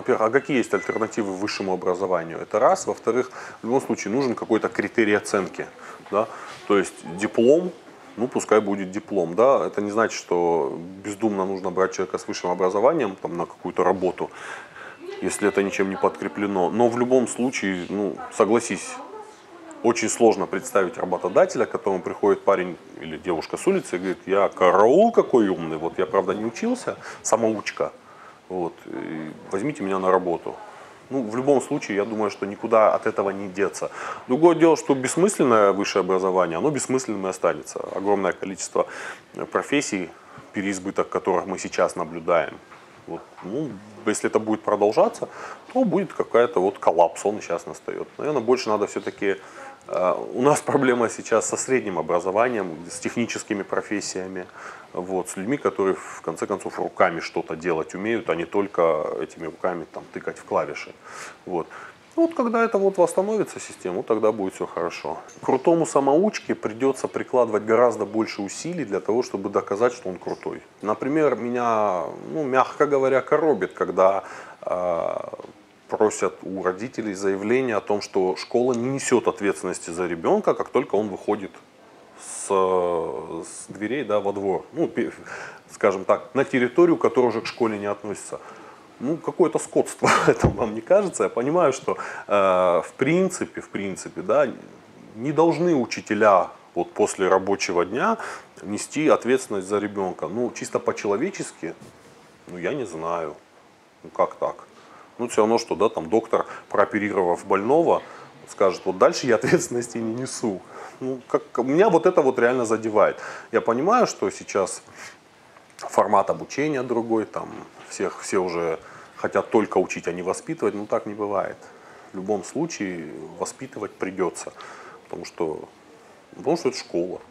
во-первых, а какие есть альтернативы высшему образованию? Это раз. Во-вторых, в любом случае нужен какой-то критерий оценки. Да? То есть диплом, ну пускай будет диплом. Да? Это не значит, что бездумно нужно брать человека с высшим образованием там, на какую-то работу, если это ничем не подкреплено. Но в любом случае, ну, согласись, очень сложно представить работодателя, к которому приходит парень или девушка с улицы и говорит: я караул какой умный, вот я правда не учился, самоучка, вот, и возьмите меня на работу. Ну, в любом случае, я думаю, что никуда от этого не деться. Другое дело, что бессмысленное высшее образование, оно бессмысленным и останется. Огромное количество профессий, переизбыток которых мы сейчас наблюдаем. Вот, ну, если это будет продолжаться, то будет какая-то вот коллапс, он сейчас настает. Наверное, больше надо все-таки... У нас проблема сейчас со средним образованием, с техническими профессиями, вот, с людьми, которые в конце концов руками что-то делать умеют, а не только этими руками там, тыкать в клавиши. Вот. Вот когда это вот восстановится система, тогда будет все хорошо. Крутому самоучке придется прикладывать гораздо больше усилий для того, чтобы доказать, что он крутой. Например, меня, ну, мягко говоря, коробит, когда просят у родителей заявление о том, что школа не несет ответственности за ребенка, как только он выходит с дверей, да, во двор. Ну, скажем так, на территорию, которая уже к школе не относится. Ну, какое-то скотство, это вам не кажется? Я понимаю, что в принципе, да, не должны учителя вот после рабочего дня нести ответственность за ребенка. Ну, чисто по-человечески, ну, я не знаю, ну, как так? Ну, все равно, что, да, там доктор, прооперировав больного, скажет: вот дальше я ответственности не несу. Ну, меня вот это вот реально задевает. Я понимаю, что сейчас формат обучения другой, там все уже хотят только учить, а не воспитывать, но так не бывает. В любом случае воспитывать придется, потому что это школа.